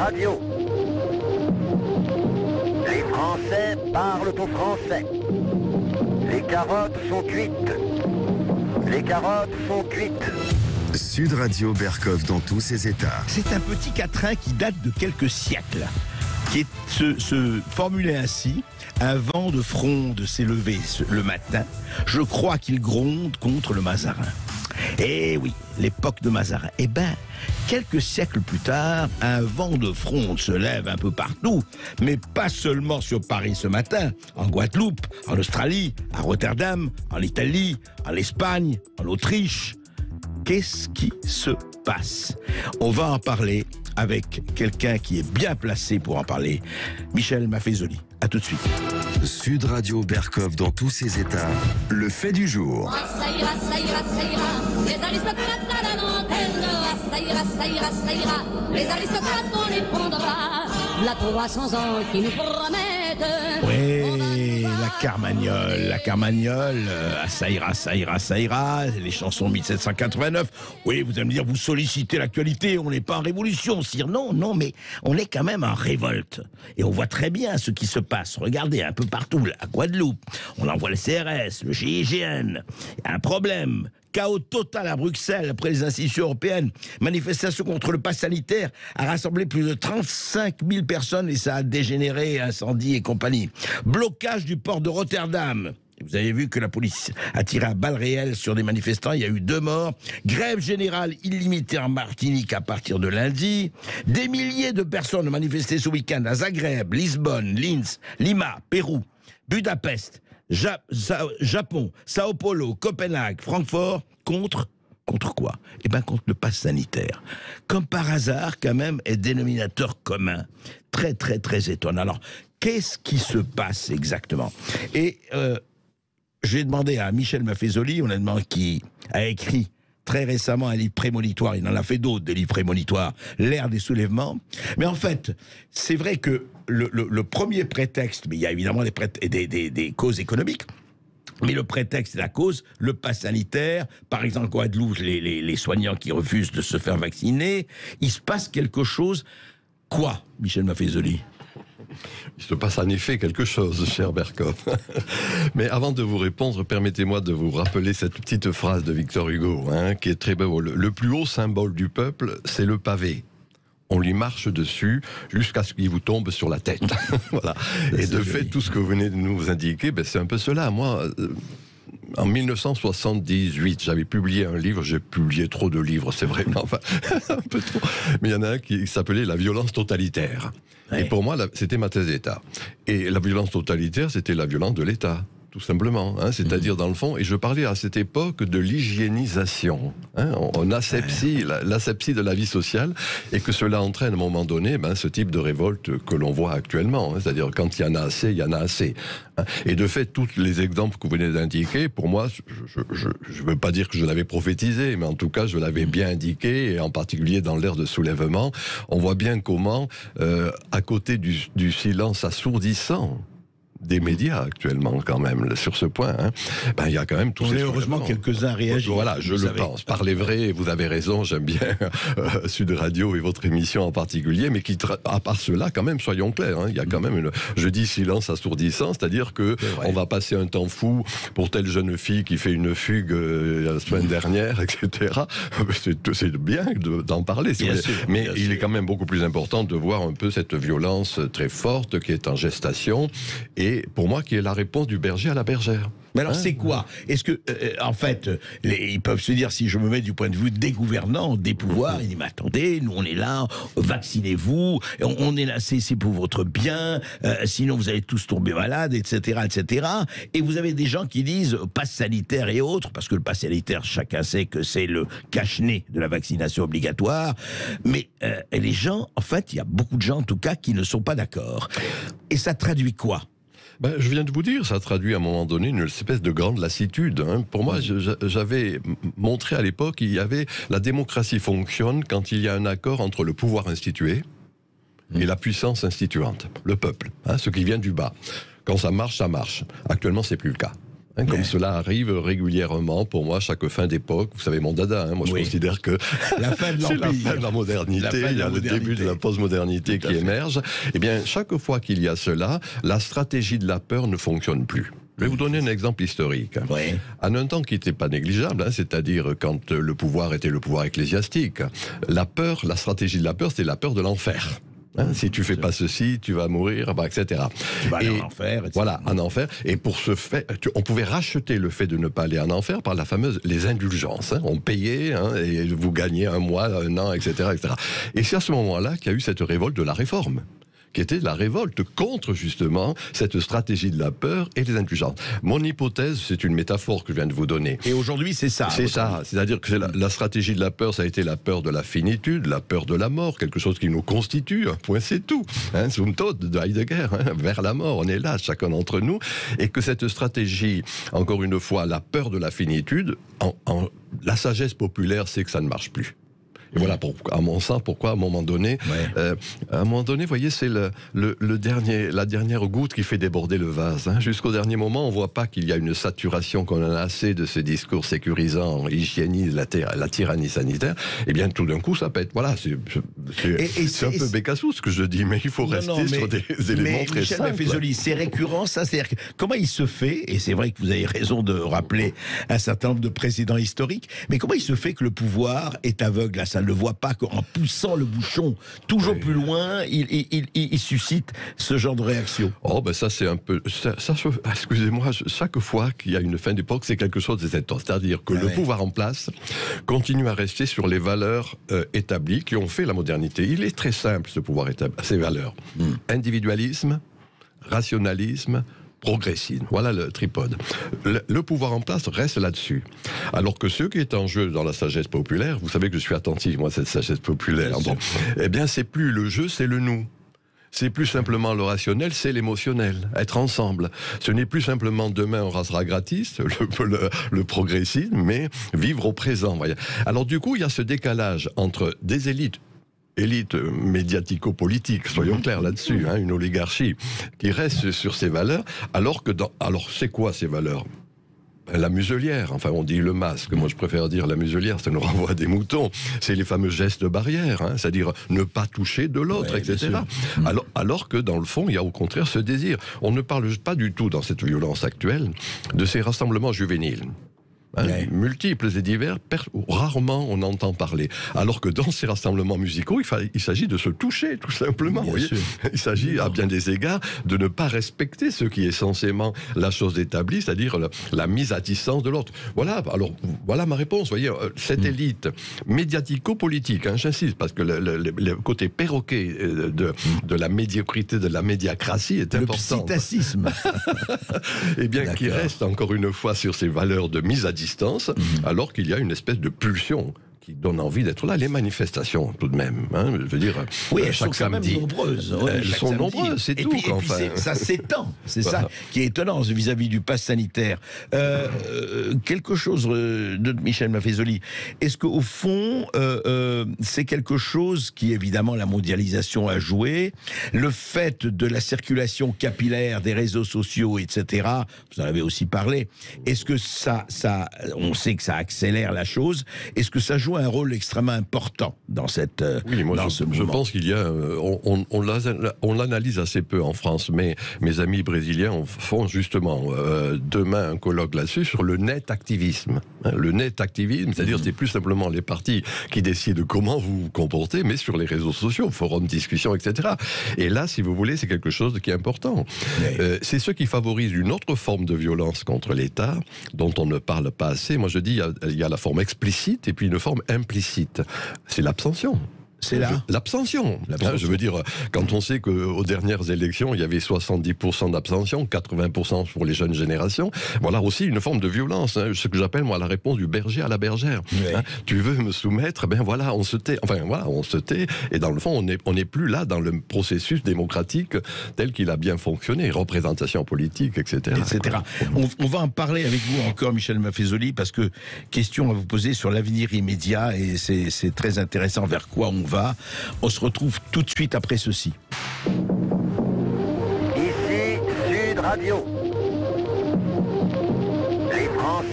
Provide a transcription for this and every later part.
Radio. Les Français parlent au français. Les carottes sont cuites. Les carottes sont cuites. Sud Radio Berkov dans tous ses états. C'est un petit quatrain qui date de quelques siècles, qui se formulait ainsi: un vent de fronde s'est levé le matin, je crois qu'il gronde contre le Mazarin. Eh oui, l'époque de Mazarin. Eh ben, quelques siècles plus tard, un vent de fronde se lève un peu partout, mais pas seulement sur Paris ce matin, en Guadeloupe, en Australie, à Rotterdam, en Italie, en Espagne, en Autriche. Qu'est-ce qui se passe? On va en parler avec quelqu'un qui est bien placé pour en parler, Michel Maffezoli. À tout de suite. Sud Radio Berkov dans tous ses états. Le fait du jour. Ça ira, ça ira, ça ira. Les aristocrates à l'antenne. Ça ira, ça ira, ça ira. Les aristocrates, on les prendra. La 300 ans qui nous promettent. Oui, la Carmagnole, ça ira, ça ira, ça ira, les chansons 1789. Oui, vous allez me dire, vous sollicitez l'actualité, on n'est pas en révolution, sire. Non, mais on est quand même en révolte. Et on voit très bien ce qui se passe. Regardez, un peu partout, à Guadeloupe, on envoie le CRS, le GIGN. Il y a un problème. Chaos total à Bruxelles après les institutions européennes. Manifestation contre le pass sanitaire a rassemblé plus de 35 000 personnes et ça a dégénéré, incendie et compagnie. Blocage du port de Rotterdam. Vous avez vu que la police a tiré à balles réelles sur des manifestants. Il y a eu 2 morts. Grève générale illimitée en Martinique à partir de lundi. Des milliers de personnes ont manifesté ce week-end à Zagreb, Lisbonne, Linz, Lima, Pérou, Budapest, Japon, Sao Paulo, Copenhague, Francfort, contre quoi? Eh bien, contre le pass sanitaire. Comme par hasard, quand même, est dénominateur commun. Très, très, très étonnant. Alors, qu'est-ce qui se passe exactement? Et j'ai demandé à Michel Maffezoli, honnêtement, qui a écrit très récemment un livre prémonitoire, il en a fait d'autres, des livres prémonitoires, L'ère des soulèvements. Mais en fait, c'est vrai que le premier prétexte, mais il y a évidemment des causes économiques, mais le prétexte et la cause, le pass sanitaire, par exemple, Guadeloupe, les soignants qui refusent de se faire vacciner, il se passe quelque chose. Quoi, Michel Maffezoli? Il se passe en effet quelque chose, cher Berkov. Mais avant de vous répondre, permettez-moi de vous rappeler cette petite phrase de Victor Hugo, qui est très beau. Le plus haut symbole du peuple, c'est le pavé. On lui marche dessus jusqu'à ce qu'il vous tombe sur la tête. Voilà. Et de fait, tout ce que vous venez de nous indiquer, c'est un peu cela. Moi, en 1978, j'avais publié un livre. J'ai publié trop de livres, c'est vraiment un peu trop. Mais il y en a un qui s'appelait La violence totalitaire. Ouais. Et pour moi, c'était ma thèse d'État. Et la violence totalitaire, c'était la violence de l'État. Tout simplement, c'est-à-dire dans le fond, et je parlais à cette époque de l'hygiénisation, on asepsie, l'asepsie de la vie sociale, et que cela entraîne à un moment donné ce type de révolte que l'on voit actuellement, c'est-à-dire quand il y en a assez, il y en a assez. Et de fait, tous les exemples que vous venez d'indiquer, pour moi, je ne veux pas dire que je l'avais prophétisé, mais en tout cas, je l'avais bien indiqué, et en particulier dans l'ère de soulèvement, on voit bien comment, à côté du silence assourdissant des médias actuellement quand même sur ce point, il y a quand même tous ces heureusement quelques-uns réagissent. Voilà, je le pense. Parlez vrai, vous avez raison, j'aime bien Sud Radio et votre émission en particulier, mais à part cela, quand même, soyons clairs, il y a quand même je dis silence assourdissant, c'est-à-dire que on va passer un temps fou pour telle jeune fille qui fait une fugue la semaine dernière, etc. C'est bien d'en parler, mais il est quand même beaucoup plus important de voir un peu cette violence très forte qui est en gestation, et pour moi, qui est la réponse du berger à la bergère. Mais alors, c'est quoi? Est-ce que, en fait, ils peuvent se dire, si je me mets du point de vue des gouvernants, des pouvoirs, ils disent, mais attendez, nous on est là, vaccinez-vous, on est là, c'est pour votre bien, sinon vous allez tous tomber malades, etc., etc. Et vous avez des gens qui disent, passe sanitaire et autres, parce que le passe sanitaire, chacun sait que c'est le cache-nez de la vaccination obligatoire, mais les gens, en fait, il y a beaucoup de gens, en tout cas, qui ne sont pas d'accord. Et ça traduit quoi? Je viens de vous dire, ça traduit à un moment donné une espèce de grande lassitude. Pour moi, j'avais montré à l'époque qu'il y avait la démocratie fonctionne quand il y a un accord entre le pouvoir institué et la puissance instituante, le peuple, ce qui vient du bas. Quand ça marche, ça marche. Actuellement, c'est plus le cas. Comme cela arrive régulièrement pour moi chaque fin d'époque. Vous savez mon dada, moi je considère que la fin de c'est la fin de la modernité, il y a le début de la postmodernité qui émerge. Eh bien, chaque fois qu'il y a cela, la stratégie de la peur ne fonctionne plus. Je vais vous donner un exemple historique. En un temps qui n'était pas négligeable, c'est-à-dire quand le pouvoir était le pouvoir ecclésiastique, la peur, la stratégie de la peur, c'était la peur de l'enfer. Si tu fais pas ceci, tu vas mourir, etc. Tu vas aller en enfer, etc. Voilà, en enfer. Et pour ce fait, on pouvait racheter le fait de ne pas aller en enfer par la fameuse les indulgences. On payait et vous gagnez un mois, un an, etc., etc. Et c'est à ce moment-là qu'il y a eu cette révolte de la Réforme, qui était la révolte contre justement cette stratégie de la peur et des indulgences. Mon hypothèse, c'est une métaphore que je viens de vous donner. Et aujourd'hui, c'est ça. C'est ça, c'est-à-dire que la stratégie de la peur, ça a été la peur de la finitude, la peur de la mort, quelque chose qui nous constitue, un point c'est tout. Zum Tod de Heidegger, vers la mort, on est là, chacun d'entre nous, et que cette stratégie, encore une fois, la peur de la finitude, la sagesse populaire, c'est que ça ne marche plus. Et voilà, à mon sens, pourquoi à un moment donné, vous voyez, c'est la dernière goutte qui fait déborder le vase. Jusqu'au dernier moment, on ne voit pas qu'il y a une saturation, qu'on en a assez de ces discours sécurisants, hygiénisent la tyrannie sanitaire. Et bien, tout d'un coup, ça pète. Voilà, c'est un peu bécassou ce que je dis, mais il faut rester sur des éléments très simples. Michel Maffezoli, c'est récurrent, ça. C'est-à-dire comment il se fait, et c'est vrai que vous avez raison de rappeler un certain nombre de précédents historiques, mais comment il se fait que le pouvoir est aveugle à ça? Ne voit pas qu'en poussant le bouchon toujours plus loin, il suscite ce genre de réaction. Oh ben ça c'est un peu... excusez-moi, chaque fois qu'il y a une fin d'époque, c'est quelque chose de cette sorte. C'est-à-dire que le pouvoir en place continue à rester sur les valeurs établies qui ont fait la modernité. Il est très simple ce pouvoir établi, ces valeurs. Individualisme, rationalisme, progressisme. Voilà le tripode. Le pouvoir en place reste là-dessus. Alors que ce qui est en jeu dans la sagesse populaire, vous savez que je suis attentif, moi, à cette sagesse populaire. Bon, eh bien, c'est plus le jeu, c'est le nous. C'est plus simplement le rationnel, c'est l'émotionnel. Être ensemble. Ce n'est plus simplement demain on rasera gratis, le progressisme, mais vivre au présent. Voyez. Alors du coup, il y a ce décalage entre des élites médiatico-politique, soyons clairs là-dessus, une oligarchie qui reste sur ses valeurs, alors c'est quoi ces valeurs? La muselière, enfin on dit le masque, moi je préfère dire la muselière, ça nous renvoie à des moutons, c'est les fameux gestes barrières, c'est-à-dire ne pas toucher de l'autre, etc. Alors que dans le fond, il y a au contraire ce désir. On ne parle pas du tout dans cette violence actuelle de ces rassemblements juvéniles. Multiples et divers, rarement on entend parler. Alors que dans ces rassemblements musicaux, il s'agit de se toucher, tout simplement. Vous voyez, il s'agit, à bien des égards, de ne pas respecter ce qui est censément la chose établie, c'est-à-dire la mise à distance de l'autre. Voilà, alors, voilà ma réponse. Vous voyez, cette élite médiatico-politique, j'insiste, parce que le côté perroquet de la médiocrité, de la médiacratie est important. Le psittacisme. Eh bien, qui reste encore une fois sur ces valeurs de mise à distance, alors qu'il y a une espèce de pulsion qui donne envie d'être là. Les manifestations, tout de même, je veux dire, elles chaque sont quand samedi, même nombreuses. Elles sont nombreuses, c'est tout. Et puis ça s'étend, c'est ça qui est étonnant vis-à-vis du pass sanitaire. Quelque chose de Michel Maffezoli, est-ce qu'au fond, c'est quelque chose qui, évidemment, la mondialisation a joué, le fait de la circulation capillaire des réseaux sociaux, etc., vous en avez aussi parlé, est-ce que ça, on sait que ça accélère la chose, est-ce que ça joue un rôle extrêmement important dans cette je pense qu'il y a on l'analyse assez peu en France, mais mes amis brésiliens font justement demain un colloque là-dessus sur le net activisme. Le net activisme, c'est-à-dire c'est plus simplement les partis qui décident comment vous vous comportez, mais sur les réseaux sociaux, forums, discussions, etc. Et là, si vous voulez, c'est quelque chose qui est important. C'est ce qui favorise une autre forme de violence contre l'État, dont on ne parle pas assez. Moi je dis, il y a la forme explicite et puis une forme implicite. C'est l'abstention. C'est là l'abstention. Je veux dire, quand on sait qu'aux dernières élections, il y avait 70% d'abstention, 80% pour les jeunes générations, voilà aussi une forme de violence. Ce que j'appelle, moi, la réponse du berger à la bergère. Tu veux me soumettre, ben voilà, on se tait. Enfin, voilà, on se tait. Et dans le fond, on n'est plus là dans le processus démocratique tel qu'il a bien fonctionné. Représentation politique, etc. On va en parler avec vous encore, Michel Maffezoli, parce que question à vous poser sur l'avenir immédiat, et c'est très intéressant vers quoi on va. On se retrouve tout de suite après ceci. Ici Sud Radio.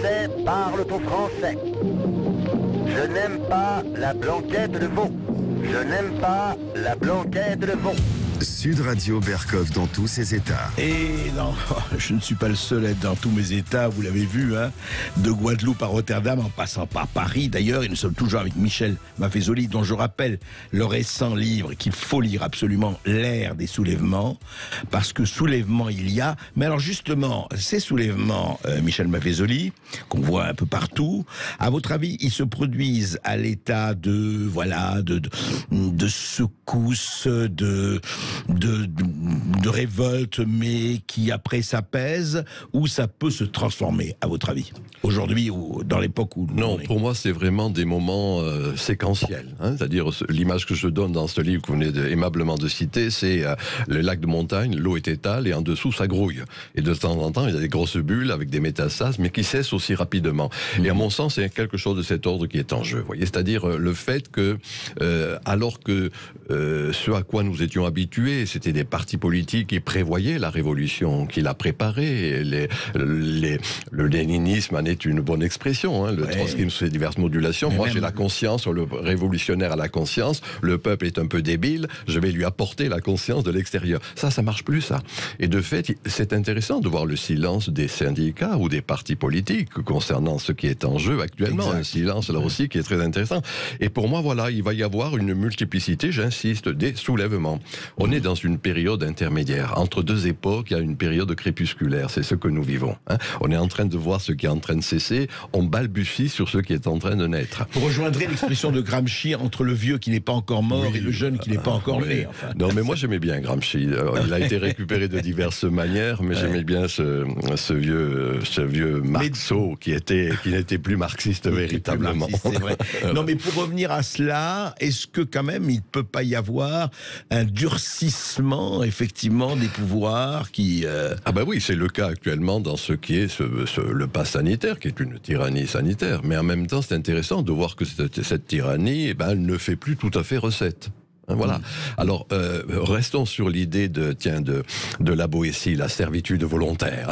Français parlent au français. Je n'aime pas la blanquette de veau. Je n'aime pas la blanquette de veau. Sud Radio Berkov dans tous ses états. Et non, je ne suis pas le seul à être dans tous mes états, vous l'avez vu, hein, de Guadeloupe à Rotterdam, en passant par Paris d'ailleurs, et nous sommes toujours avec Michel Maffezoli, dont je rappelle le récent livre qu'il faut lire absolument, L'ère des soulèvements, parce que soulèvement il y a, mais alors justement, ces soulèvements, Michel Maffezoli, qu'on voit un peu partout, à votre avis, ils se produisent à l'état de, voilà, de secousse, de révolte, mais qui après s'apaise, ou ça peut se transformer, à votre avis, aujourd'hui ou dans l'époque où... Non, pour moi, c'est vraiment des moments séquentiels. Hein, c'est-à-dire, l'image que je donne dans ce livre que vous venez aimablement de citer, c'est le lac de montagne, l'eau est étale, et en dessous, ça grouille. Et de temps en temps, il y a des grosses bulles avec des métastases, mais qui cessent aussi rapidement. Et à mon sens, c'est quelque chose de cet ordre qui est en jeu. Vous voyez, c'est-à-dire le fait que, alors que ce à quoi nous étions habitués, c'était des partis politiques qui prévoyaient la révolution, qui la préparaient. Le léninisme en est une bonne expression, hein, le trotskisme, c'est diverses modulations. Moi, j'ai la conscience, le révolutionnaire a la conscience, le peuple est un peu débile, je vais lui apporter la conscience de l'extérieur. Ça marche plus, ça. Et de fait, c'est intéressant de voir le silence des syndicats ou des partis politiques concernant ce qui est en jeu actuellement. Exact. Un silence, là aussi, qui est très intéressant. Et pour moi, voilà, il va y avoir une multiplicité, j'insiste, des soulèvements. On est dans une période intermédiaire. Entre deux époques, il y a une période crépusculaire. C'est ce que nous vivons. Hein. On est en train de voir ce qui est en train de cesser. On balbutie sur ce qui est en train de naître. Vous rejoindrez l'expression de Gramsci entre le vieux qui n'est pas encore mort et le jeune qui n'est pas encore né. Enfin. Non, mais moi j'aimais bien Gramsci. Il a été récupéré de diverses manières, mais j'aimais bien ce vieux Marceau qui n'était plus marxiste véritablement. C'est vrai. Non, mais pour revenir à cela, est-ce que quand même il ne peut pas y avoir un durcissement effectivement des pouvoirs qui... Ah ben oui, c'est le cas actuellement dans ce qui est le pass sanitaire, qui est une tyrannie sanitaire. Mais en même temps, c'est intéressant de voir que cette tyrannie, elle ne fait plus tout à fait recette. Voilà. Alors, restons sur l'idée de la Boétie, la servitude volontaire.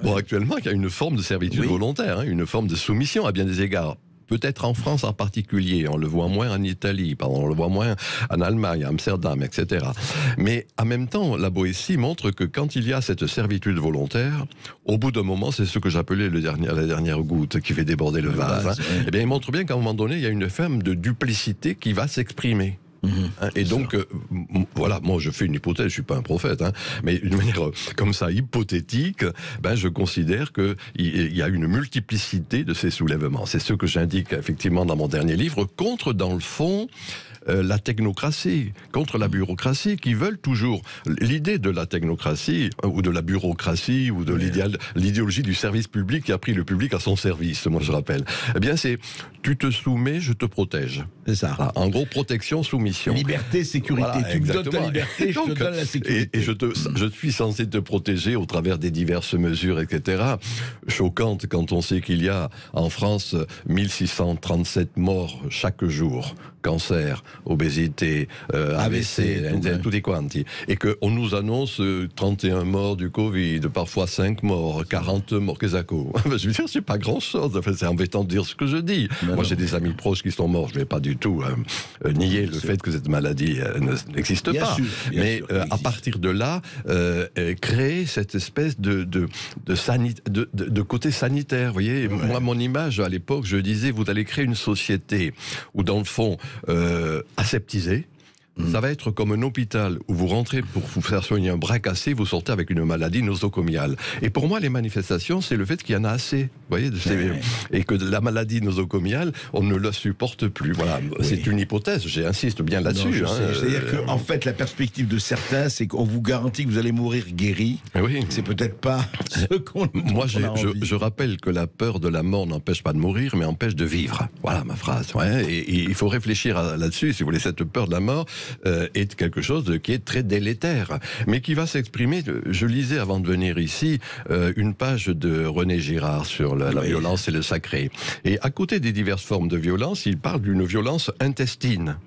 Bon, actuellement, il y a une forme de servitude volontaire, hein, une forme de soumission à bien des égards. Peut-être en France en particulier, on le voit moins en Italie, on le voit moins en Allemagne, à Amsterdam, etc. Mais en même temps, la Boétie montre que quand il y a cette servitude volontaire, au bout d'un moment, c'est ce que j'appelais la dernière goutte qui fait déborder le vase. Hein, eh bien, il montre bien qu'à un moment donné, il y a une forme de duplicité qui va s'exprimer. Et donc, voilà, moi je fais une hypothèse, je suis pas un prophète, hein, mais d'une manière comme ça hypothétique, je considère qu'il y a une multiplicité de ces soulèvements. C'est ce que j'indique effectivement dans mon dernier livre, contre dans le fond la technocratie, contre la bureaucratie, qui veulent toujours... L'idée de la technocratie, ou de la bureaucratie, ou de l'idéologie du service public qui a pris le public à son service, moi je rappelle, eh bien c'est « tu te soumets, je te protège ». C'est ça. Voilà. En gros, protection, soumission. Liberté, sécurité. Voilà, tu me donnes ta liberté, je te donne la sécurité. Et je suis censé te protéger au travers des diverses mesures, etc. Choquantes quand on sait qu'il y a en France 1637 morts chaque jour. Cancer, obésité, AVC, tutti quanti. Et qu'on nous annonce 31 morts du Covid, parfois 5 morts, 40 morts, qu'est-ce que je veux dire, c'est pas grand-chose. Enfin, c'est embêtant de dire ce que je dis. Moi, j'ai des amis proches qui sont morts. Je vais pas du tout nier le fait que cette maladie n'existe pas. Mais à partir de là, créer cette espèce de côté sanitaire. Vous voyez, moi, mon image, à l'époque, je disais, vous allez créer une société où, dans le fond, aseptisé. Ça va être comme un hôpital où vous rentrez pour vous faire soigner un bras cassé, vous sortez avec une maladie nosocomiale. Et pour moi, les manifestations, c'est le fait qu'il y en a assez. Vous voyez, et que la maladie nosocomiale, on ne la supporte plus. Voilà, c'est une hypothèse, j'insiste bien là-dessus. C'est-à-dire qu'en fait, la perspective de certains, c'est qu'on vous garantit que vous allez mourir guéri. Oui. C'est peut-être pas ce qu'on Moi, je rappelle que la peur de la mort n'empêche pas de mourir, mais empêche de vivre. Voilà ma phrase. Et il faut réfléchir là-dessus, si vous voulez, cette peur de la mort est quelque chose qui est très délétère, mais qui va s'exprimer. Je lisais avant de venir ici une page de René Girard sur la violence et le sacré. Et à côté des diverses formes de violence, il parle d'une violence intestine.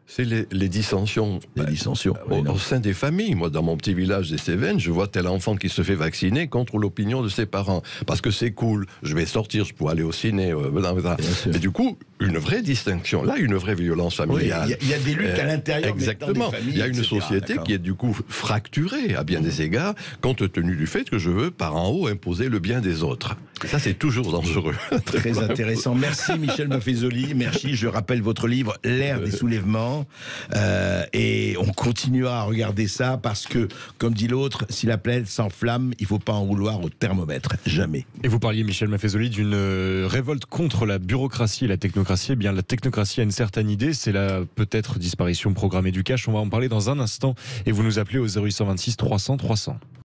C'est les dissensions. Les dissensions. Au sein des familles. Moi, dans mon petit village des Cévennes, je vois tel enfant qui se fait vacciner contre l'opinion de ses parents. Parce que c'est cool, je vais sortir, je pourrais aller au ciné. Et du coup, une vraie distinction. Là, une vraie violence familiale. Il y a des luttes à l'intérieur. Exactement. Il y a une société qui est du coup fracturée à bien des égards, compte tenu du fait que je veux, par en haut, imposer le bien des autres. Et ça, c'est toujours dangereux. Très intéressant. Merci Michel Maffezoli. Merci. Je rappelle votre livre, L'ère des soulèvements. Et on continuera à regarder ça parce que, comme dit l'autre, si la planète s'enflamme, il ne faut pas en vouloir au thermomètre. Jamais. Et vous parliez, Michel Maffezoli, d'une révolte contre la bureaucratie et la technocratie. Eh bien, la technocratie a une certaine idée, c'est la peut-être disparition programmée du cash. On va en parler dans un instant et vous nous appelez au 0826 300 300.